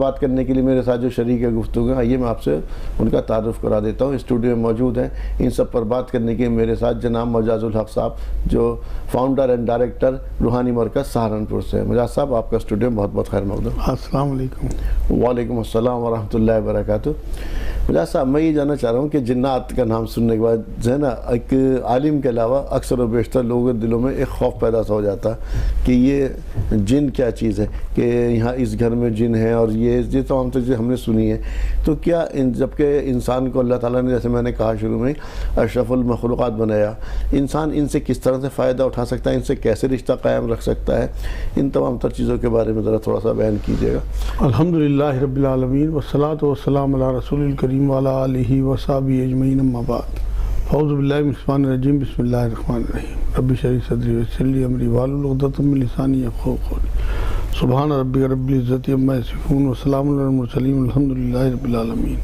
بات کرنے کے لیے میرے ساتھ جو شریک گفتگو ہیں، آئیے میں آپ سے ان کا تعارف کرا دیتا ہوں. اسٹوڈیو میں موجود ہیں ان سب پر بات کرنے کے میرے ساتھ جناب مجاز الحق صاحب، جو فاؤنڈر اینڈ ڈائریکٹر روحانی مرکز سہارنپور سے. مجاز صاحب، آپ کا اسٹوڈیو میں بہت بہت خیر مقدم. السلام علیکم. وعلیکم السلام ورحمۃ اللہ وبرکاتہ. مجاز صاحب، میں یہ جاننا چاہ رہا ہوں کہ جنات کا نام سننے کے بعد جو ہے نا، ایک عالم کے علاوہ اکثر و بیشتر لوگوں کے دلوں میں ایک خوف پیدا سا ہو جاتا کہ یہ جن کیا چیز ہے، کہ یہاں اس گھر میں جن ہے، اور یہ تمام چیزیں ہم نے سنی ہیں. تو کیا جبکہ انسان کو اللہ تعالیٰ نے، جیسے میں نے کہا شروع میں، اشرف المخلوقات بنایا، انسان ان سے کس طرح سے فائدہ اٹھا سکتا ہے، ان سے کیسے رشتہ قائم رکھ سکتا ہے، ان تمام تر چیزوں کے بارے میں ذرا تھوڑا سا بیان کیجیے گا. الحمدللہ رب العالمین والصلاة والسلام علی رسول الکریم وعلی آلہ وصحبہ اجمعین، اما بعد. اعوذ باللہ من الشیطان الرجیم، بسم اللہ الرحمن الرحیم. رب اشرح لی صدری ویسر لی امری واحلل عقدۃ من لسانی یفقہوا قولی. سبحان ربک رب العزۃ عما یصفون وسلام علی المرسلین والحمدللہ رب العالمین.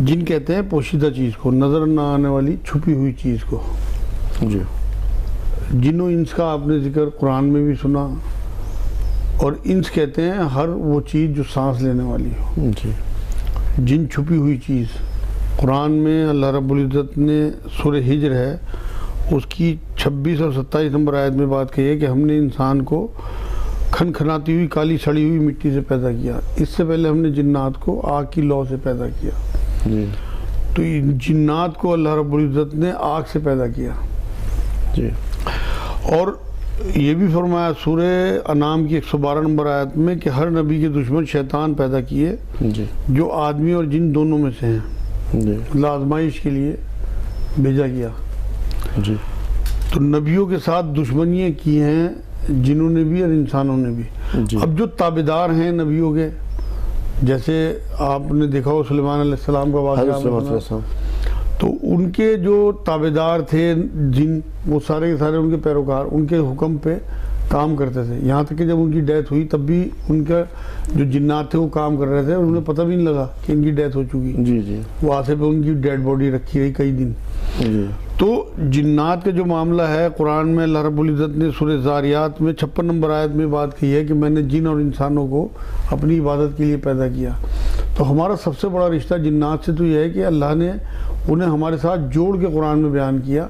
جن کہتے ہیں پوشیدہ چیز کو، نظر نہ آنے والی چھپی ہوئی چیز کو. جی. جن و انس کا آپ نے ذکر قرآن میں بھی سنا، اور انس کہتے ہیں ہر وہ چیز جو سانس لینے والی ہو. جی. جن چھپی ہوئی چیز، قرآن میں اللہ رب العزت نے سورہ ہجر ہے اس کی 26 اور 27 نمبر آیت میں بات کہی ہے کہ ہم نے انسان کو کھنکھناتی ہوئی کالی سڑی ہوئی مٹی سے پیدا کیا. اس سے پہلے ہم نے جنات کو آگ کی لو سے پیدا کیا. جی. تو جنات کو اللہ رب العزت نے آگ سے پیدا کیا. جی. اور یہ بھی فرمایا سورہ انعام کی 112 نمبر آیت میں کہ ہر نبی کے دشمن شیطان پیدا کیے، جی. جو آدمی اور جن دونوں میں سے ہیں. جی. آزمائش کے لیے بھیجا گیا. جی. تو نبیوں کے ساتھ دشمنیاں کی ہیں جنہوں نے بھی اور انسانوں نے بھی. جی. اب جو تابعدار ہیں نبیوں کے، جیسے آپ نے دیکھا ہو سلیمان علیہ السلام کا واقعہ، تو ان کے جو تابعدار تھے جن، وہ سارے کے سارے ان کے پیروکار ان کے حکم پہ کام کرتے تھے. یہاں تک کہ جب ان کی ڈیتھ ہوئی تب بھی ان کا جو جنات تھے وہ کام کر رہے تھے، اور انہیں پتہ بھی نہیں لگا کہ ان کی ڈیتھ ہو چکی. جی. جی. واسطے پہ ان کی ڈیڈ باڈی رکھی رہی کئی دن. جی. تو جنات کا جو معاملہ ہے، قرآن میں اللہ رب العزت نے سورہ زاریات میں 56 نمبر آیت میں بات کی ہے کہ میں نے جن اور انسانوں کو اپنی عبادت کے لیے پیدا کیا. تو ہمارا سب سے بڑا رشتہ جنات سے تو یہ ہے کہ اللہ نے انہیں ہمارے ساتھ جوڑ کے قرآن میں بیان کیا،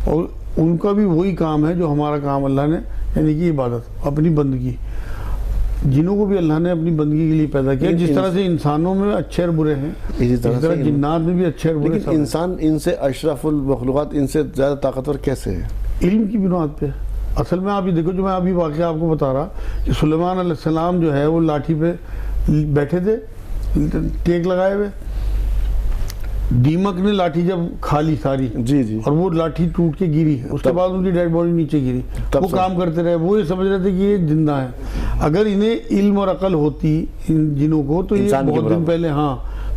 اور ان کا بھی وہی کام ہے جو ہمارا کام اللہ نے، یعنی کہ عبادت، اپنی بندگی. جنوں کو بھی اللہ نے اپنی بندگی کے لیے پیدا کیا. جس طرح سے انسانوں میں اچھے اور برے ہیں، اسی طرح جنات میں بھی اچھے اور برے. لیکن انسان ان سے اشرف المخلوقات، ان سے زیادہ طاقتور کیسے ہے؟ علم کی بنیاد پہ. اصل میں آپ یہ دیکھو، جو میں ابھی واقعہ آپ کو بتا رہا کہ سلیمان علیہ السلام جو ہے وہ لاٹھی پہ بیٹھے تھے ٹیک لگائے ہوئے. دیمک نے لاٹھی جب کھا لی ساری، جی. جی. اور وہ لاٹھی ٹوٹ کے گری، اس کے بعد ان کی ڈیڈ باڈی نیچے گری. وہ کام کرتے رہے، وہ یہ سمجھ رہے تھے کہ یہ زندہ ہے. اگر انہیں علم اور عقل ہوتی ان جنوں کو، تو یہ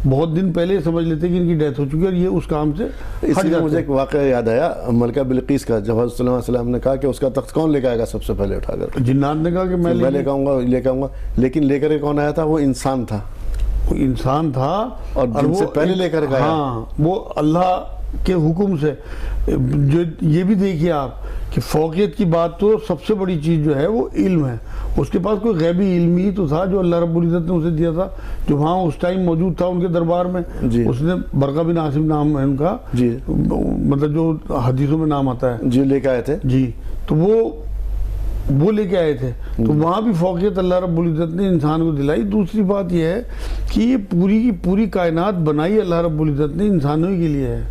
بہت دن پہلے سمجھ لیتے کہ ان کی ڈیتھ ہو چکی ہے، اور یہ اس کام سے اس لیے مجھے ایک واقعہ یاد آیا ملکہ بلقیس کا. جب حضرت صلی اللہ علیہ وسلم نے کہا کہ اس کا تخت کون لے کے آئے گا سب سے پہلے اٹھا کر، جنات نے کہا کہ میں لے کے آؤں گا. لیکن لے کر کون آیا تھا؟ وہ انسان تھا. وہ انسان تھا، اور جن سے پہلے لے کر گیا. ہاں، وہ اللہ کے حکم سے. جو یہ بھی دیکھیے آپ کہ فوقیت کی بات، تو سب سے بڑی چیز جو ہے وہ علم ہے. اس کے پاس کوئی غیبی علم ہی تو تھا جو اللہ رب العزت نے اسے دیا تھا، جو وہاں اس ٹائم موجود تھا ان کے دربار میں. جی. اس نے برقہ بن عاصم نام ہے ان کا، جی، مطلب جو حدیثوں میں نام آتا ہے، جی، لے کے آئے تھے. جی. تو وہ لے کے آئے تھے. تو وہاں بھی فوقیت اللہ رب العزت نے انسان کو دلائی. دوسری بات یہ ہے کہ یہ پوری کی پوری کائنات بنائی اللہ رب العزت نے انسانوں کے لیے ہے.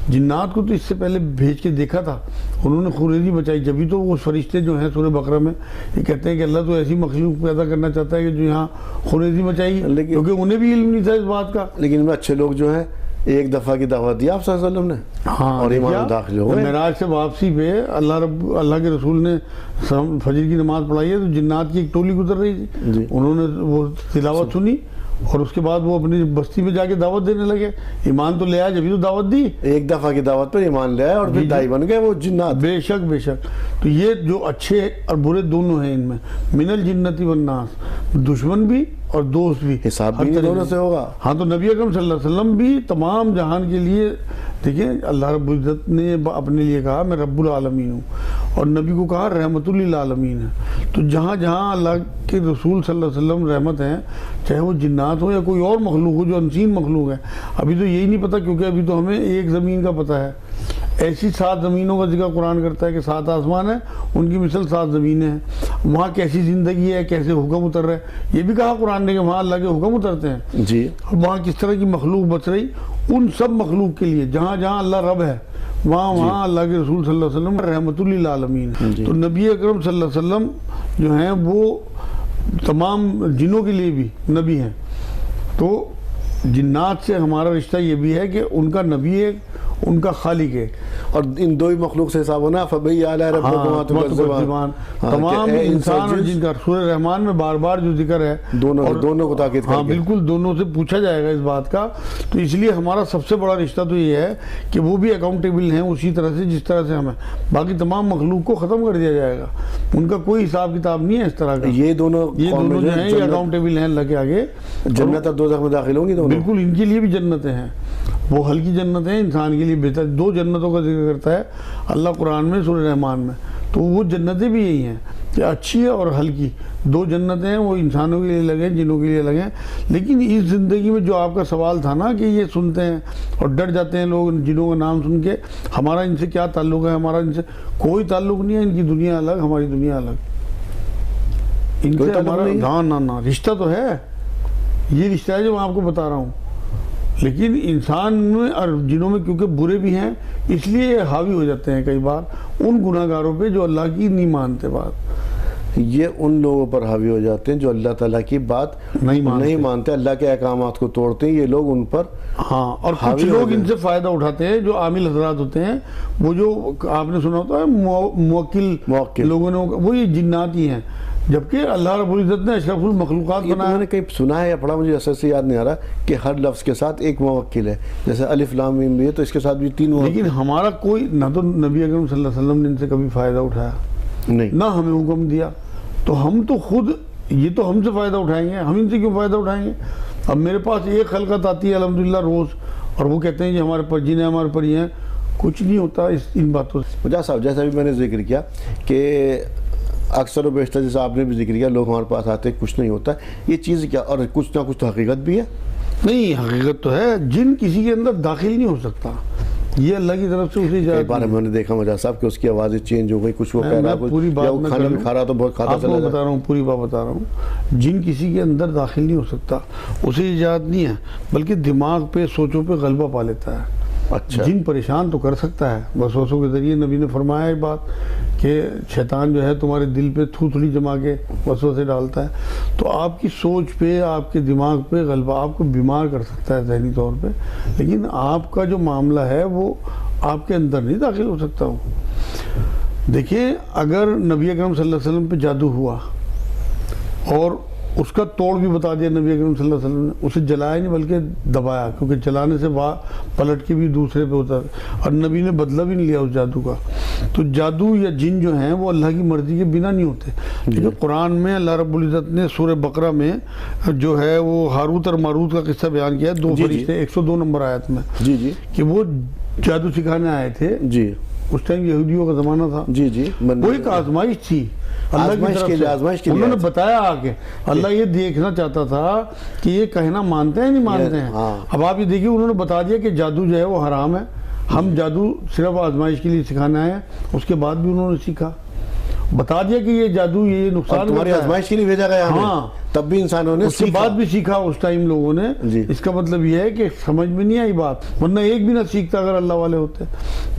جنات کو تو اس سے پہلے بھیج کے دیکھا تھا، انہوں نے خوریزی بچائی. جبھی تو وہ فرشتے جو ہیں سورہ بقرہ میں یہ کہتے ہیں کہ اللہ تو ایسی مخلوق پیدا کرنا چاہتا ہے کہ جو یہاں خوریزی بچائی، کیونکہ انہیں بھی علم نہیں تھا اس بات کا. لیکن میں اچھے لوگ جو ہیں ایک دفعہ کی دعوت دی آپ صلی اللہ علیہ وسلم نے، ہاں، اور ایمان داخل ہو گئے. معراج سے واپسی پہ اللہ کے رسول نے فجر کی نماز پڑھائی ہے، تو جنات کی ایک ٹولی گزر رہی تھی. انہوں نے وہ تلاوت سنی، اور اس کے بعد وہ اپنی بستی میں جا کے دعوت دینے لگے. ایمان تو لے آئے، جبھی تو دعوت دی. ایک دفعہ کی دعوت پر ایمان لے آئے اور پھر دائی بن گئے وہ جنات. بے شک بے شک. تو یہ جو اچھے اور برے دونوں ہیں ان میں، من الجنتی والناس، دشمن بھی اور دوست بھی، حساب بھی دونوں سے ہوگا۔ ہاں تو نبی اکرم صلی اللہ علیہ وسلم بھی تمام جہان کے لیے، دیکھیں اللہ رب العزت نے اپنے لیے کہا میں رب العالمین ہوں، اور نبی کو کہا رحمت للعالمین ہے۔ تو جہاں جہاں اللہ کے رسول صلی اللہ علیہ وسلم رحمت ہیں، چاہے وہ جنات ہو یا کوئی اور مخلوق ہو جو انسین مخلوق ہے، ابھی تو یہی نہیں پتہ، کیونکہ ابھی تو ہمیں ایک زمین کا پتہ ہے۔ ایسی 7 زمینوں کا ذکر قرآن کرتا ہے کہ 7 آسمان ہیں، ان کی مثل 7 زمینیں ہیں، وہاں کیسی زندگی ہے، کیسے حکم اتر رہے ہیں، یہ بھی کہا قرآن نے کہ وہاں اللہ کے حکم اترتے ہیں جی، وہاں کس طرح کی مخلوق بچ رہی، ان سب مخلوق کے لیے جہاں جہاں اللہ رب ہے وہاں اللہ کے رسول صلی اللہ علیہ وسلم رحمت للعالمین۔ تو نبی اکرم صلی اللہ علیہ وسلم جو ہیں وہ تمام جنوں کے لیے بھی نبی ہیں۔ تو جنات سے ہمارا رشتہ یہ بھی ہے کہ ان کا نبی ہے، ان کا خالق ہے، اور ان دو ہی مخلوق سے حساب ہونا، فَبِأَيِّ آلَاءِ رَبِّكُمَا تُكَذِّبَانِ، تمام انسان اور جن کا سورہ رحمان میں بار بار جو ذکر ہے دونوں کو تاکید کر کے، ہاں بالکل دونوں سے پوچھا جائے گا اس بات کا۔ تو اس لیے ہمارا سب سے بڑا رشتہ تو یہ ہے کہ وہ بھی اکاؤنٹیبل ہیں اسی طرح سے جس طرح سے ہمیں، باقی تمام مخلوق کو ختم کر دیا جائے گا، ان کا کوئی حساب کتاب نہیں ہے اس طرح کا۔ یہ دونوں جو ہیں یہ اکاؤنٹیبل ہیں اللہ کے آگے، جنت اور دوزخ میں داخل ہوں گی دونوں، بالکل ان کے لیے بھی جنتیں ہیں، وہ ہلکی جنت ہیں، انسان کے لیے بہتر۔ 2 جنتوں کا ذکر کرتا ہے اللہ قرآن میں سورہ رحمان میں، تو وہ جنتیں بھی یہی ہیں کہ اچھی ہے اور ہلکی، 2 جنتیں ہیں، وہ انسانوں کے لیے لگیں، جنوں کے لیے لگیں۔ لیکن اس زندگی میں جو آپ کا سوال تھا نا کہ یہ سنتے ہیں اور ڈر جاتے ہیں لوگ جنوں کا نام سن کے، ہمارا ان سے کیا تعلق ہے؟ ہمارا ان سے کوئی تعلق نہیں ہے، ان کی دنیا الگ، ہماری دنیا الگ، ان سے ہمارا نہ رشتہ تو ہے، یہ رشتہ ہے جو میں آپ کو بتا رہا ہوں۔ لیکن انسان میں اور جنوں میں کیونکہ برے بھی ہیں، اس لیے یہ حاوی ہو جاتے ہیں کئی بار ان گناہ گاروں پہ جو اللہ کی نہیں مانتے بات، یہ ان لوگوں پر حاوی ہو جاتے ہیں جو اللہ تعالیٰ کی بات نہیں مانتے، اللہ کے احکامات کو توڑتے ہیں، یہ لوگ ان پر ہاں۔ اور کچھ لوگ ان سے فائدہ اٹھاتے ہیں، جو عامل حضرات ہوتے ہیں، وہ جو آپ نے سنا ہوتا ہے موکل لوگوں نے، وہ یہ جنات ہی ہیں، جبکہ اللہ رب العزت نے اشرف المخلوقات بنایا۔ میں نے کہیں سنا ہے یا پڑھا، مجھے اثر سے یاد نہیں آ رہا، کہ ہر لفظ کے ساتھ ایک موکل ہے، جیسے الف لام میم بھی ہے تو اس کے ساتھ بھی 3 موکل۔ لیکن ہمارا کوئی نہ تو نبی اکرم صلی اللہ علیہ وسلم نے ان سے کبھی فائدہ اٹھایا نہیں، نہ ہمیں حکم دیا، تو ہم تو خود یہ تو ہم سے فائدہ اٹھائیں گے، ہم ان سے کیوں فائدہ اٹھائیں گے؟ اب میرے پاس ایک خلقت آتی ہے الحمدللہ روز، اور وہ کہتے ہیں کہ ہمارے پر جن ہیں، ہمارے پر یہ ہیں، کچھ نہیں ہوتا ان باتوں سے۔ مجاز صاحب جیسا بھی میں نے ذکر کیا کہ اکثر و بیشتر جیسا آپ نے بھی ذکر کیا، لوگ ہمارے پاس آتے ہیں کچھ نہیں ہوتا، یہ چیز کیا، اور کچھ نہ کچھ تو حقیقت بھی ہے؟ نہیں، حقیقت تو ہے، جن کسی کے اندر داخل نہیں ہو سکتا، یہ اللہ کی طرف سے اسے کئی بار ہم نے دیکھا مجاز صاحب کہ اس کی آوازیں چینج ہو گئی، کچھ وہ کہہ رہا ہے، پوری بات وہ کھانا بھی کھا رہا تو بہت کھاتا چلا بتا رہا ہوں، پوری بات بتا رہا ہوں، جن کسی کے اندر داخل نہیں ہو سکتا اسے ایجاد نہیں ہے، بلکہ دماغ پہ سوچوں پہ غلبہ پا لیتا ہے۔ اچھا، جن پریشان تو کر سکتا ہے وسوسوں کے ذریعے، نبی نے فرمایا یہ بات کہ شیطان جو ہے تمہارے دل پہ تھوتھڑی جما کے وسوسے ڈالتا ہے، تو آپ کی سوچ پہ، آپ کے دماغ پہ غلبہ، آپ کو بیمار کر سکتا ہے ذہنی طور پہ، لیکن آپ کا جو معاملہ ہے وہ آپ کے اندر نہیں داخل ہو سکتا ہو۔ دیکھیں، اگر نبی اکرم صلی اللہ علیہ وسلم پہ جادو ہوا اور اس کا توڑ بھی بتا دیا نبی اکرم صلی اللہ علیہ وسلم نے، اسے جلایا نہیں بلکہ دبایا، کیونکہ جلانے سے پلٹ کے بھی دوسرے پہ ہوتا ہے، اور نبی نے بدلہ بھی نہیں لیا اس جادو کا۔ تو جادو یا جن جو ہیں وہ اللہ کی مرضی کے بنا نہیں ہوتے، لیکن قرآن میں اللہ رب العزت نے سورہ بقرہ میں جو ہے وہ ہاروت اور ماروت کا قصہ بیان کیا ہے، 2 فرشتے 102 نمبر آیت میں، کہ وہ جادو سکھانے آئے تھے، اس ٹائم یہودیوں کا زمانہ تھا، وہ ایک آزمائش تھی اللہ کی طرف سے، انہوں نے بتایا آگے، اللہ یہ دیکھنا چاہتا تھا کہ یہ کہنا مانتے ہیں نہیں مانتے ہیں۔ اب آپ یہ دیکھیے، انہوں نے بتا دیا کہ جادو جو ہے وہ حرام ہے، ہم جادو صرف آزمائش کے لیے سکھانے آئے ہیں، اس کے بعد بھی انہوں نے سیکھا، بتا دیا کہ یہ جادو یہ نقصان تمہاری آزمائش کے لیے بھیجا گیا، ہاں، تب بھی انسانوں نے اس کے بعد بھی سیکھا اس ٹائم لوگوں نے۔ اس کا مطلب یہ ہے کہ سمجھ میں نہیں آئی بات، ورنہ ایک بھی نہ سیکھتا اگر اللہ والے ہوتے۔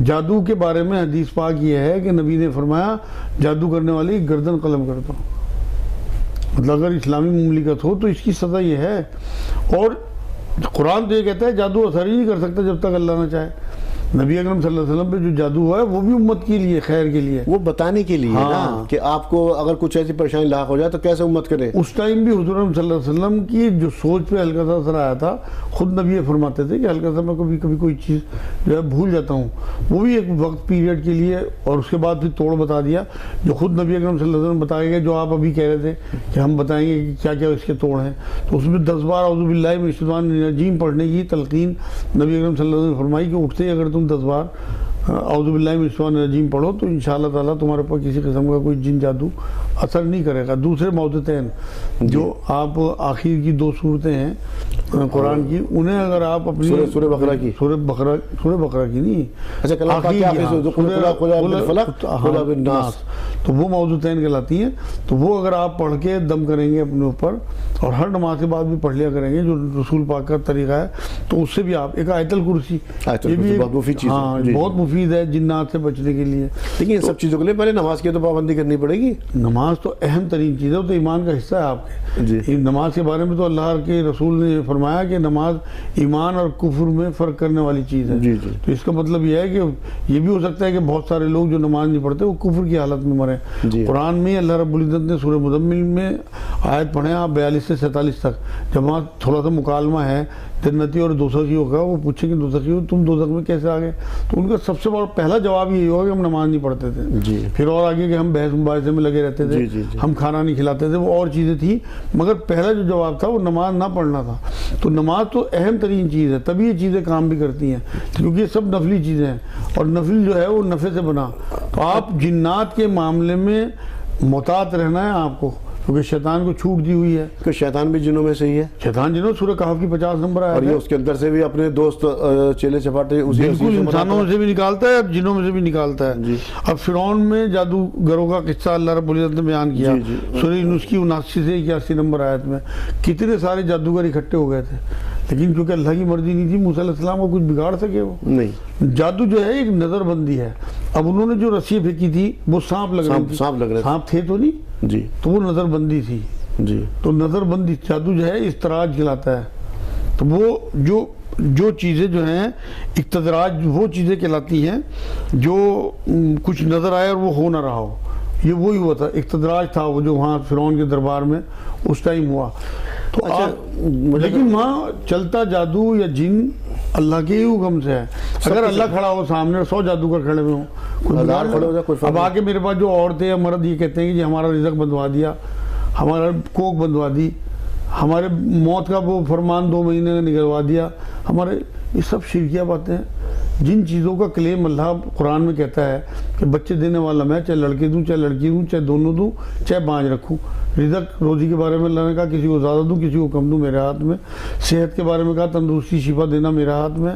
جادو کے بارے میں حدیث پاک یہ ہے کہ نبی نے فرمایا جادو کرنے والی گردن قلم کر دو، مطلب اگر اسلامی مملکت ہو تو اس کی سزا یہ ہے۔ اور قرآن تو یہ کہتا ہے جادو اثر ہی نہیں کر سکتا جب تک اللہ نہ چاہے، نبی اکرم صلی اللہ علیہ وسلم پہ جو جادو ہوا ہے وہ بھی امت کے لیے، خیر کے لیے، وہ بتانے کے لیے نا کہ آپ کو اگر کچھ ایسی پریشانی لاحق ہو جائے تو کیسے امت کرے۔ اس ٹائم بھی حضور صلی اللہ علیہ وسلم کی جو سوچ پہ ہلکا سا اثر آیا تھا، خود نبی فرماتے تھے کہ ہلکا سا میں کبھی کوئی چیز جو ہے بھول جاتا ہوں، وہ بھی ایک وقت پیریڈ کے لیے، اور اس کے بعد پھر توڑ بتا دیا جو خود نبی اکرم صلی اللہ علیہ وسلم بتائے گا، جو آپ ابھی کہہ رہے تھے کہ ہم بتائیں گے کہ کیا کیا اس کے توڑ ہیں، تو اس میں 10 بار اعوذ باللہ من الشیطان الرجیم پڑھنے کی تلقین نبی اکرم صلی اللہ علیہ وسلم نے فرمائی کہ اٹھتے ہی اگر تم 10 بار اعوذ باللہ من الشیطان الرجیم پڑھو تو انشاءاللہ تعالیٰ تمہارے اوپر کسی قسم کا کوئی جن جادو اثر نہیں کرے گا۔ دوسرے موعظتین جو آپ آخر کی 2 صورتیں ہیں قرآن کی، انہیں اگر آپ اپنی سورہ بقرہ کی، سورہ بقرہ کی نہیں، اچھا کلام پاک کی آخری سورہ قل اعوذ بالفلق قل اعوذ بالناس، تو وہ موعظتین کہلاتی ہیں، تو وہ اگر آپ پڑھ کے دم کریں گے اپنے اوپر، اور ہر نماز کے بعد بھی پڑھ لیا کریں گے جو رسول پاک کا طریقہ ہے، تو اس سے بھی آپ ایک آیت الکرسی، یہ بھی بہت مفید چیز ہے، بہت مفید ہے جنات سے بچنے کے لیے۔ لیکن ان سب چیزوں کے لیے پہلے نماز کی تو پابندی کرنی پڑے گی۔ نماز تو اہم ترین چیز ہے، وہ تو ایمان کا حصہ ہے آپ کے۔ نماز کے بارے میں تو اللہ کے رسول نے فرمایا کہ نماز ایمان اور کفر میں فرق کرنے والی چیز ہے، تو اس کا مطلب یہ ہے کہ یہ بھی ہو سکتا ہے کہ بہت سارے لوگ جو نماز نہیں پڑھتے وہ کفر کی حالت میں مریں۔ قرآن میں اللہ رب العزت نے سورہ مزمل میں آیت پڑھیں آپ 42 سے 47 تک، جب وہاں تھوڑا سا مکالمہ ہے جنتی اور دوزخیوں کا، وہ پوچھیں کہ دوزخیوں تم دوزخ میں کیسے آ گئے، تو ان کا سب سے بڑا پہلا جواب یہی ہوگا کہ ہم نماز نہیں پڑھتے تھے، پھر اور آگے کہ ہم بحث مباحثے میں لگے رہتے تھے، ہم کھانا نہیں کھلاتے تھے، وہ اور چیزیں تھیں، مگر پہلا جو جواب تھا وہ نماز نہ پڑھنا تھا۔ تو نماز تو اہم ترین چیز ہے، تبھی یہ چیزیں کام بھی کرتی ہیں، کیونکہ یہ سب نفلی چیزیں ہیں، اور نفل جو ہے وہ نفع سے بنا۔ تو آپ جنات کے معاملے میں محتاط رہنا ہے آپ کو، کیونکہ شیطان کو چھوٹ دی ہوئی ہے، کہ شیطان بھی جنوں میں سے ہی ہے، شیطان جنوں سورہ کہف کی 50 نمبر آیا اور یہ اس کے اندر سے بھی اپنے دوست چیلے چپاٹے بالکل انسانوں میں سے بھی نکالتا ہے، اب جنوں میں سے بھی نکالتا ہے۔ اب فرعون میں جادوگروں کا قصہ اللہ رب العزت نے بیان کیا سورہ یونس کی 79 سے 81 نمبر آیت میں، کتنے سارے جادوگر اکٹھے ہو گئے تھے، لیکن کیونکہ اللہ کی مرضی نہیں تھی موسیٰ علیہ السلام کو کچھ بگاڑ سکے وہ نہیں۔ جادو جو ہے ایک نظر بندی ہے، اب انہوں نے جو رسی پھینکی تھی وہ سانپ لگ رہے تھے، سانپ تھے تو نہیں جی، تو وہ نظر بندی تھی جی، تو نظر بندی جادو جو ہے استدراج کہلاتا ہے۔ تو وہ جو چیزیں جو ہیں استدراج وہ چیزیں کہلاتی ہیں جو کچھ نظر آئے اور وہ ہو نہ رہا ہو، یہ وہی ہوا تھا، استدراج تھا وہ جو وہاں فرعون کے دربار میں اس ٹائم ہوا۔ تو لیکن وہاں چلتا جادو یا جن اللہ کے ہی حکم سے ہے، اگر اللہ کھڑا ہو سامنے 100 جادوگر کھڑے ہوئے ہوں، اب آ کے میرے پاس جو عورتیں یا مرد یہ کہتے ہیں کہ ہمارا رزق بندوا دیا، ہمارا کوک بندوا دی، ہمارے موت کا وہ فرمان 2 مہینے کا نکلوا دیا، ہمارے یہ سب شرکیہ باتیں ہیں۔ جن چیزوں کا کلیم اللہ قرآن میں کہتا ہے کہ بچے دینے والا میں، چاہے لڑکے دوں چاہے لڑکی دوں، چاہے دونوں دوں، چاہے بانج رکھوں۔ رزق روزی کے بارے میں اللہ نے کہا کسی کو زیادہ دوں کسی کو کم دوں، میرے ہاتھ میں۔ صحت کے بارے میں کہا تندرستی شفا دینا میرے ہاتھ میں۔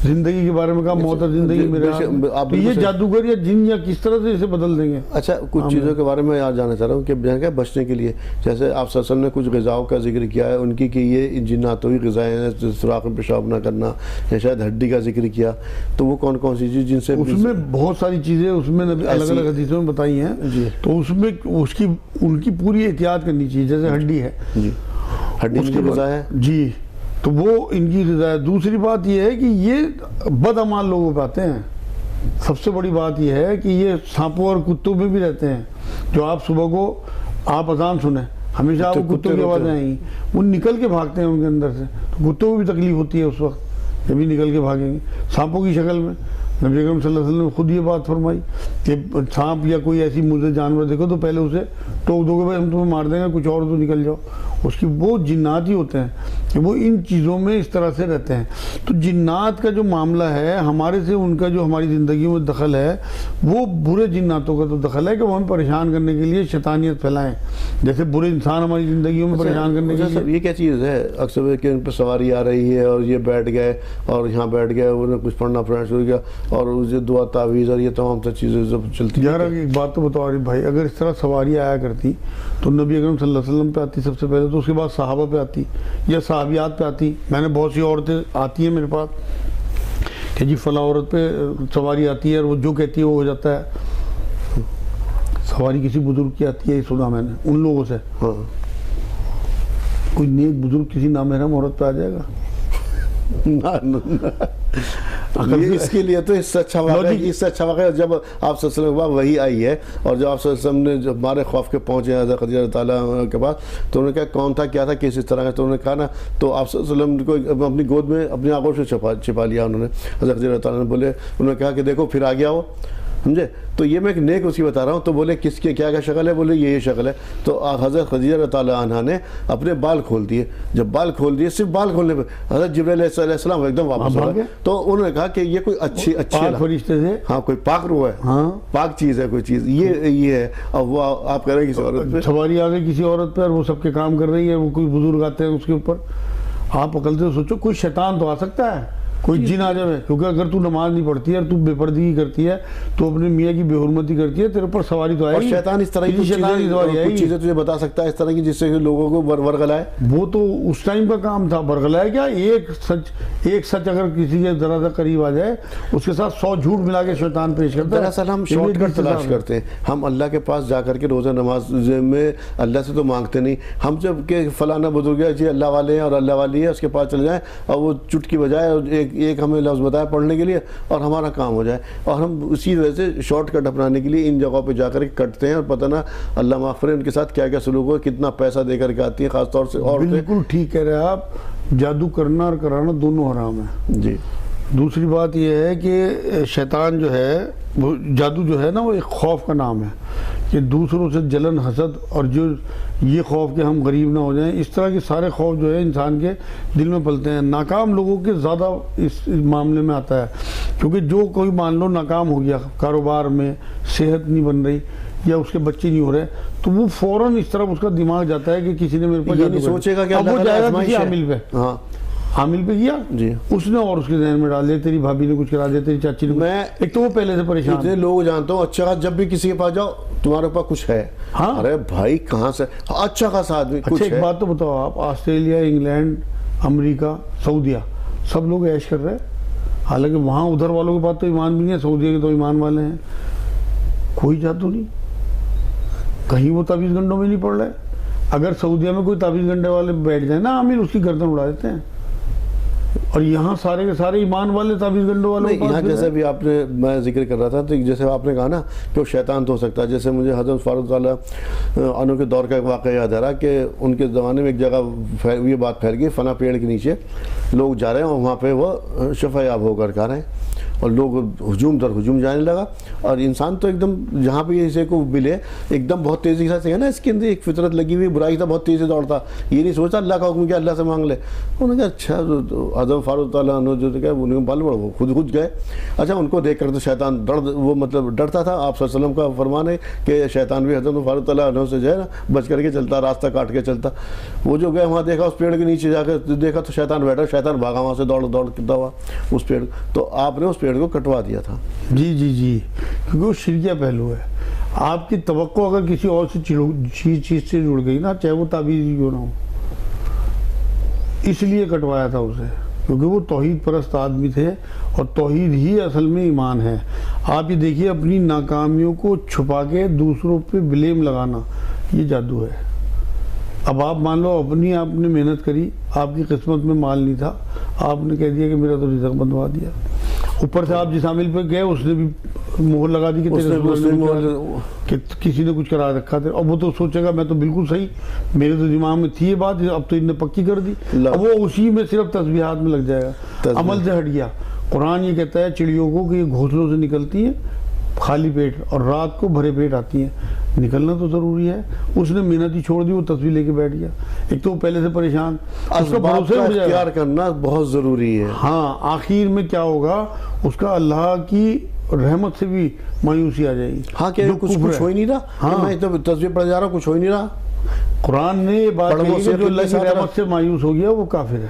زندگی کے بارے میں کہا موت اور زندگی میرے ہاتھ میں۔ تو یہ جادوگر یا جن یا کس طرح سے اسے بدل دیں گے۔ اچھا کچھ چیزوں کے بارے میں یاد جاننا چاہ رہا ہوں کہ بچنے کے لیے، جیسے آپ صلی اللہ علیہ وسلم نے کچھ غذاؤں کا ذکر کیا ہے ان کی کہ یہ جناتوی غذائیں ہیں، سوراخ میں پیشاب نہ کرنا، یا شاید ہڈی کا ذکر کیا، تو وہ کون کون سی چیز جن سے اس میں بہت ساری چیزیں اس میں الگ الگ حدیثوں میں بتائی ہیں، تو اس میں ان کی پوری احتیاط کرنی چاہیے، جیسے ہڈی ہے، ہڈی کی غذا ہے جی، تو وہ ان کی غذا ہے۔ دوسری بات یہ ہے کہ یہ بدعمال لوگوں پہ آتے ہیں۔ سب سے بڑی بات یہ ہے کہ یہ سانپوں اور کتوں میں بھی رہتے ہیں، جو آپ صبح کو آپ اذان سنیں ہمیشہ آپ کو کتوں کی آوازیں آئیں گی، وہ نکل کے بھاگتے ہیں ان کے اندر سے، تو کتوں کو بھی تکلیف ہوتی ہے اس وقت جب بھی نکل کے بھاگیں گے سانپوں کی شکل میں۔ نبی اکرم صلی اللہ علیہ وسلم نے خود یہ بات فرمائی کہ سانپ یا کوئی ایسی مضر جانور دیکھو تو پہلے اسے ٹوک دو کہ بھائی ہم تمہیں مار دیں گے، کچھ اور تو نکل جاؤ۔ اس کی وہ جنات ہی ہوتے ہیں کہ وہ ان چیزوں میں اس طرح سے رہتے ہیں۔ تو جنات کا جو معاملہ ہے ہمارے سے ان کا جو ہماری زندگیوں میں دخل ہے، وہ برے جناتوں کا تو دخل ہے کہ وہ ہمیں پریشان کرنے کے لیے شیطانیت پھیلائیں، جیسے برے انسان ہماری زندگیوں میں پریشان کرنے کے لیے۔ یہ کیا چیز ہے اکثر کہ ان پہ سواری آ رہی ہے اور یہ بیٹھ گئے اور یہاں بیٹھ گئے، انہوں نے کچھ پڑھنا پڑھنا شروع کیا اور یہ دعا تعویذ اور یہ تمام تر چیزیں سب چلتی ہیں۔ یار ایک بات تو بتاؤ بھائی، اگر اس طرح سواری آیا کرتی تو نبی اکرم صلی اللہ علیہ وسلم پہ آتی سب سے پہلے، تو اس کے بعد صحابہ پہ آتی یا صحابیات پہ آتی۔ میں نے بہت سی عورتیں آتی ہیں میرے پاس کہ جی فلاں عورت پہ سواری آتی ہے اور وہ جو کہتی ہے وہ ہو جاتا ہے۔ سواری کسی بزرگ کی آتی ہے، یہ سنا میں نے ان لوگوں سے۔ کوئی نیک بزرگ کسی نامحرم عورت پہ آ جائے گا؟ اس کے لیے تو اس سے اچھا واقعہ جب آپ صلی اللہ علیہ وسلم کے بعد وہی آئی ہے، اور جب آپ صلی اللہ علیہ وسلم نے جب ہمارے خوف کے پہنچے حضرت خدیجہ رضی اللہ عنہا کے پاس، تو انہوں نے کہا کون تھا، کیا تھا، کس طرح کا، تو انہوں نے کہا نا، تو آپ صلی اللہ علیہ وسلم کو اپنی گود میں اپنی آنکھوں سے چھپا لیا انہوں نے. حضرت خدیجہ رضی اللہ عنہا بولے، انہوں نے کہا کہ دیکھو پھر آ گیا وہ، سمجھے. تو یہ میں ایک نیک اس کی بتا رہا ہوں. تو بولے کس کے کیا شکل ہے، بولے یہ شکل ہے. تو حضرت خدیجہ رضی اللہ عنہا نے اپنے بال کھول دیے. جب بال کھول دیے، صرف بال کھولنے پہ حضرت جبرائیل علیہ السلام ایک دم واپس ہو گئے. تو انہوں نے کہا کہ یہ کوئی اچھی فرشتے تھے، ہاں کوئی پاک روح ہے، پاک چیز ہے، کوئی چیز یہ ہے. اب وہ آپ کہہ رہے ہیں کسی عورت پہ سواری آ گئی کسی عورت پہ، اور وہ سب کے کام کر رہی ہے، وہ کوئی بزرگ آتے ہیں اس کے اوپر. آپ عقل سے سوچو، کوئی شیطان تو آ سکتا ہے، کوئی جن آ جائے. کیونکہ اگر تو نماز نہیں پڑھتی ہے اور تو بے پردگی کرتی ہے، تو اپنے میاں کی بے حرمتی کرتی ہے، تیرے اوپر سواری تو آئے گی. شیطان اس طرح کی چیزیں تجھے بتا سکتا ہے اس طرح کی، جس سے لوگوں کو ورغلائے. وہ تو اس ٹائم کا کام تھا. ورغلائے کیا، ایک سچ اگر کسی کے ذرا سا قریب آ جائے، اس کے ساتھ 100 جھوٹ ملا کے شیطان پیش کرتا ہے. دراصل ہم شارٹ کٹ تلاش کرتے ہیں. ہم اللہ کے پاس جا کر کے روزہ نماز میں اللہ سے تو مانگتے نہیں. ہم جب کہ فلانا بزرگ ہے جی اللہ والے ہیں اور اللہ والی ہے، اس کے پاس چلے جائیں اور وہ چٹکی بجائے اور ایک ہمیں لفظ بتائے پڑھنے کے لیے اور ہمارا کام ہو جائے. اور ہم اسی وجہ سے شارٹ کٹ اپنانے کے لیے ان جگہوں پہ جا کر کے کٹتے ہیں، اور پتہ نہ اللہ معاف کرے ان کے ساتھ کیا کیا سلوک ہو، کتنا پیسہ دے کر کے آتی ہیں. خاص طور سے اور بالکل ٹھیک کہہ رہے ہیں آپ. جادو کرنا اور کرانا دونوں حرام ہے. جی. دوسری بات یہ ہے کہ شیطان جو ہے، وہ جادو جو ہے نا، وہ ایک خوف کا نام ہے کہ دوسروں سے جلن، حسد، اور جو یہ خوف کہ ہم غریب نہ ہو جائیں، اس طرح کے سارے خوف جو ہے انسان کے دل میں پلتے ہیں. ناکام لوگوں کے زیادہ اس معاملے میں آتا ہے. کیونکہ جو کوئی مان لو ناکام ہو گیا کاروبار میں، صحت نہیں بن رہی یا اس کے بچے نہیں ہو رہے، تو وہ فوراً اس طرف اس کا دماغ جاتا ہے کہ کسی نے میرے پاس یہ سوچے گا کہ اب وہ جائے گا کسی عامل پہ. ہاں عامل پہ کیا جی، اس نے اور اس کے ذہن میں ڈال دیا، تیری بھابھی نے کچھ کرا دیا، تیری چاچی نے. میں ایک تو وہ پہلے سے پریشان. اتنے لوگ جانتا ہوں اچھا جب بھی کسی کے پاس جاؤ تمہارے پاس کچھ ہے. ارے بھائی کہاں سے اچھا خاصا آدمی کچھ ہے. ایک بات تو بتاؤ آپ، آسٹریلیا، انگلینڈ، امریکہ، سعودیہ، سب لوگ عیش کر رہے ہیں. حالانکہ وہاں ادھر والوں کے پاس تو ایمان بھی نہیں ہے، سعودیہ کے تو ایمان والے ہیں. کوئی جادو نہیں، کہیں وہ تعویذ گنڈوں میں نہیں پڑ رہے. اگر سعودیہ میں کوئی تعویذ گنڈے والے بیٹھ جائیں نا عامل، اس کی گردن اڑا دیتے ہیں. اور یہاں سارے کے سارے ایمان والے تعویذ گنڈوں والے. یہاں جیسے بھی آپ نے میں ذکر کر رہا تھا، تو جیسے آپ نے کہا نا کہ وہ شیطان تو ہو سکتا ہے. جیسے مجھے حضرت فاروق تعالیٰ عنہ کے دور کا ایک واقعہ یاد آ رہا کہ ان کے زمانے میں ایک جگہ یہ بات پھیل گئی، فنا پیڑ کے نیچے لوگ جا رہے ہیں اور وہاں پہ وہ شفا یاب ہو کر آ رہے ہیں، اور لوگ ہجوم در ہجوم جانے لگا. اور انسان تو ایک دم جہاں پہ اسے کو ملے ایک دم بہت تیزی کے ساتھ ہے نا، اس کے اندر ایک فطرت لگی ہوئی برائی تھا، بہت تیزی سے دوڑتا. یہ نہیں سوچتا اللہ کا حکم کیا اللہ سے مانگ لے. انہوں نے کہا اچھا حضرت فاروق تعالیٰ عنہ جو کہ انہیں بال بڑھ وہ خود گئے. اچھا ان کو دیکھ کر تو شیطان وہ مطلب ڈرتا تھا. آپ صلی اللہ علیہ وسلم کا فرمان ہے کہ شیطان بھی حضرت فاروق تعالیٰ عنہ سے جو ہے نا بچ کر کے چلتا، راستہ کاٹ کے چلتا. وہ جو گئے وہاں دیکھا اس پیڑ کے نیچے جا کے دیکھا تو شیطان بیٹھا. شیطان بھاگا وہاں سے دوڑ کتا ہوا اس پیڑ. تو آپ نے اس پیڑ کو کٹوا دیا تھا. جی کیونکہ وہ شرکیہ پہلو ہے. آپ کی توقع اگر کسی اور سے چیز سے جڑ گئی نا، چاہے وہ تعویذ کیوں نہ ہو، اس لیے کٹوایا تھا اسے، کیونکہ وہ توحید پرست آدمی تھے اور توحید ہی اصل میں ایمان ہے. آپ یہ دیکھیے اپنی ناکامیوں کو چھپا کے دوسروں پہ بلیم لگانا، یہ جادو ہے. اب آپ مان لو اپنی آپ نے محنت کری، آپ کی قسمت میں مال نہیں تھا، آپ نے کہہ دیا کہ میرا تو رزق بندوا دیا. اوپر سے آپ جس عامل پہ گئے اس نے بھی مہر لگا دی کہ کسی نے کچھ کرا رکھا تھا. اب وہ تو سوچے گا میں تو بالکل صحیح، میرے تو دماغ میں تھی یہ بات، اب تو انہوں نے پکی کر دی. اب وہ اسی میں صرف تسبیحات میں لگ جائے گا، عمل سے ہٹ گیا. قرآن یہ کہتا ہے چڑیوں کو کہ یہ گھونسلوں سے نکلتی ہیں خالی پیٹ اور رات کو بھرے پیٹ آتی ہیں. نکلنا تو ضروری ہے. اس نے محنت ہی چھوڑ دی، وہ تصویر لے کے بیٹھ گیا. ایک تو پہلے سے پریشان، اسباب کا اختیار کرنا بہت ضروری ہے. ہاں آخر میں کیا ہوگا، اس کا اللہ کی رحمت سے بھی مایوسی آ جائے گی. ہاں کہ کچھ ہو ہی نہیں رہا، میں تو تصویر پڑھ جا رہا ہوں، کچھ ہو ہی نہیں رہا. قرآن نے یہ بات کہی کہ جو اللہ کی رحمت سے مایوس ہو گیا وہ کافر ہے.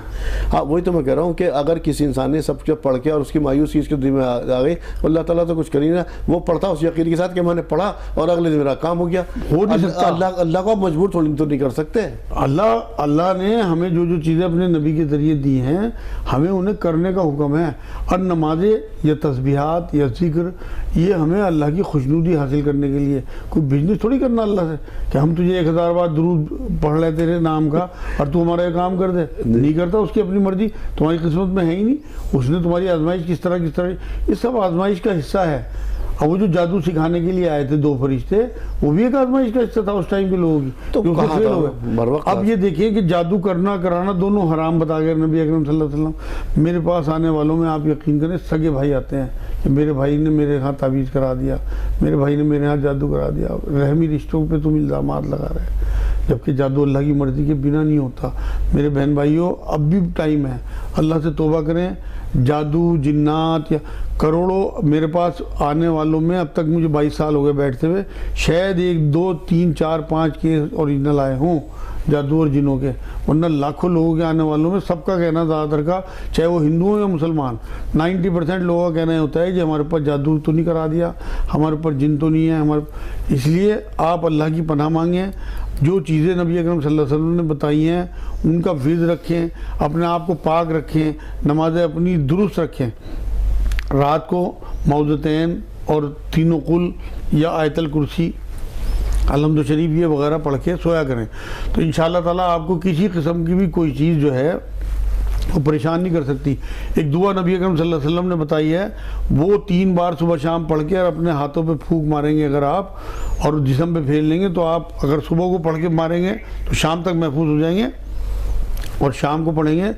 ہاں وہی تو میں کہہ رہا ہوں کہ اگر کسی انسان نے سب کچھ پڑھ کے اور اس کی مایوسی اس کے دل میں آ گئی، اللہ تعالیٰ تو کچھ کر ہی نہ، وہ پڑھتا اس یقین کے ساتھ کہ میں نے پڑھا اور اگلے دن میرا کام ہو گیا. ہو نہیں سکتا. اللہ کو مجبور تھوڑی تو نہیں کر سکتے. اللہ نے ہمیں جو چیزیں اپنے نبی کے ذریعے دی ہیں ہمیں انہیں کرنے کا حکم ہے. اور نمازیں یا تسبیحات یا ذکر یہ ہمیں اللہ کی خوشنودی حاصل کرنے کے لیے، کوئی بزنس تھوڑی کرنا اللہ سے کہ ہم تجھے 1000 بار درود پڑھ لے تیرے نام کا اور تو ہمارا یہ کام کر دے. نہیں کرتا، اس کی اپنی اپنی مرضی، تمہاری قسمت میں ہے ہی نہیں، اس نے تمہاری آزمائش کس طرح یہ سب آزمائش کا حصہ ہے۔ اب وہ جو جادو سکھانے کے لیے آئے تھے 2 فرشتے، وہ بھی ایک آزمائش کا حصہ تھا اس ٹائم کے لوگوں کی، تو کہاں تھا؟ اب یہ دیکھیں کہ جادو کرنا کرانا دونوں حرام بتا گئے نبی اکرم صلی اللہ علیہ وسلم۔ میرے پاس آنے والوں میں آپ یقین کریں سگے بھائی آتے ہیں کہ میرے بھائی نے میرے ہاں تعویذ کرا دیا، میرے بھائی نے میرے ہاں جادو کرا دیا۔ رحمی رشتوں پہ تم الزامات لگا رہے، جبکہ جادو اللہ کی مرضی کے بنا نہیں ہوتا۔ میرے بہن بھائیوں، اب بھی ٹائم ہے، اللہ سے توبہ کریں۔ جادو، جنات یا کروڑوں میرے پاس آنے والوں میں اب تک مجھے 22 سال ہو گئے بیٹھتے ہوئے، شاید 1 2 3 4 5 کیس اوریجنل آئے ہوں جادو اور جنوں کے، ورنہ لاکھوں لوگوں کے آنے والوں میں سب کا کہنا زیادہ تر کا، چاہے وہ ہندو ہوں یا مسلمان، 90% لوگوں کا کہنا یہ ہوتا ہے کہ ہمارے اوپر جادو تو نہیں کرا دیا، ہمارے اوپر جن تو نہیں ہے اس لیے آپ اللہ کی پناہ مانگیں۔ جو چیزیں نبی اکرم صلی اللہ علیہ وسلم نے بتائی ہیں ان کا حفظ رکھیں، اپنے آپ کو پاک رکھیں، نمازیں اپنی درست رکھیں، رات کو معوذتین اور 3 قل یا آیت الکرسی، الحمد شریف یہ وغیرہ پڑھ کے سویا کریں، تو انشاءاللہ تعالیٰ آپ کو کسی قسم کی بھی کوئی چیز جو ہے وہ پریشان نہیں کر سکتی۔ ایک دعا نبی اکرم صلی اللہ علیہ وسلم نے بتائی ہے، وہ 3 بار صبح شام پڑھ کے اور اپنے ہاتھوں پہ پھونک ماریں گے اگر آپ، اور جسم پہ پھیر لیں گے، تو آپ اگر صبح کو پڑھ کے ماریں گے تو شام تک محفوظ ہو جائیں گے، اور شام کو پڑھیں گے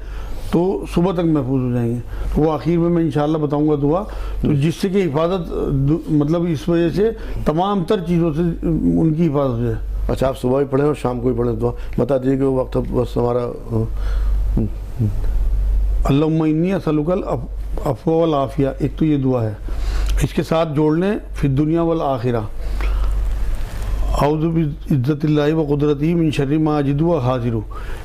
تو صبح تک محفوظ ہو جائیں گے۔ تو وہ آخر میں انشاءاللہ بتاؤں گا دعا، تو جس سے کہ حفاظت مطلب اس وجہ سے تمام تر چیزوں سے ان کی حفاظت ہو جائے۔ اچھا، آپ صبح بھی پڑھیں اور شام کو بھی پڑھیں دعا، بتا دیجیے کہ وہ وقت بس ہمارا۔ اللہم انی اسألک العفو والعافیہ، ایک تو یہ دعا ہے، اس کے ساتھ جوڑ لیں فی الدنیا والآخرہ، اعوذ بعزت اللہ و قدرتہ من شر ما اجد و حاضر،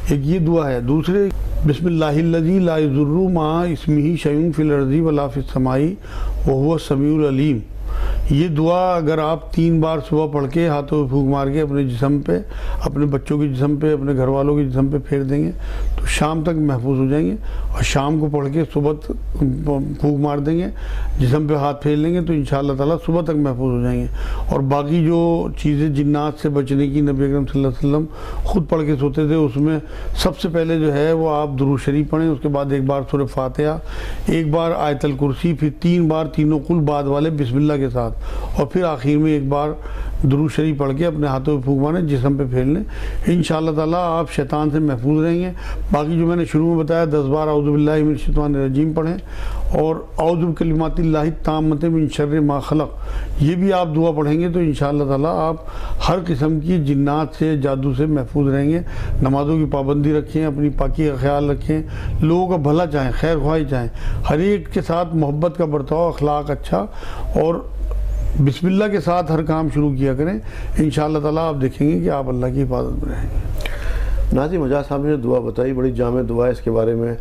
ایک یہ دعا ہے۔ دوسرے بسم اللہ الذی لا یضر مع اسمہ شیء فی الارض ولا فی السماء وہو السمیع العلیم، یہ دعا اگر آپ 3 بار صبح پڑھ کے ہاتھوں پہ پھونک مار کے اپنے جسم پہ، اپنے بچوں کے جسم پہ، اپنے گھر والوں کے جسم پہ پھیر دیں گے تو شام تک محفوظ ہو جائیں گے، اور شام کو پڑھ کے صبح پھونک مار دیں گے، جسم پہ ہاتھ پھیر لیں گے تو انشاءاللہ تعالیٰ صبح تک محفوظ ہو جائیں گے۔ اور باقی جو چیزیں جنات سے بچنے کی نبی اکرم صلی اللہ علیہ وسلم خود پڑھ کے سوتے تھے، اس میں سب سے پہلے جو ہے وہ آپ درود شریف پڑھیں، اس کے بعد 1 بار سورہ فاتحہ، 1 بار آیت الکرسی، پھر 3 بار 3 قل بعد والے بسم اللہ کے ساتھ، اور پھر آخر میں 1 بار درود شریف پڑھ کے اپنے ہاتھوں پہ پھونک ماریں، جسم پہ پھیر لیں، انشاءاللہ تعالیٰ آپ شیطان سے محفوظ رہیں گے۔ باقی جو میں نے شروع میں بتایا 10 بار اعوذ باللہ من الشیطان الرجیم پڑھیں، اور اعوذ بکلمات اللہ التامۃ من شر ما خلق، یہ بھی آپ دعا پڑھیں گے تو انشاءاللہ تعالیٰ آپ ہر قسم کی جنات سے، جادو سے محفوظ رہیں گے۔ نمازوں کی پابندی رکھیں، اپنی پاکی کا خیال رکھیں، لوگوں کا بھلا چاہیں، خیر خواہی چاہیں، ہر ایک کے ساتھ محبت کا برتاؤ، اخلاق اچھا، اور بسم اللہ کے ساتھ ہر کام شروع کیا کریں، انشاءاللہ تعالیٰ آپ دیکھیں گے کہ آپ اللہ کی حفاظت میں رہیں گے۔ ناظرین، مجاز صاحب نے دعا بتائی، بڑی جامع دعا ہے، اس کے بارے میں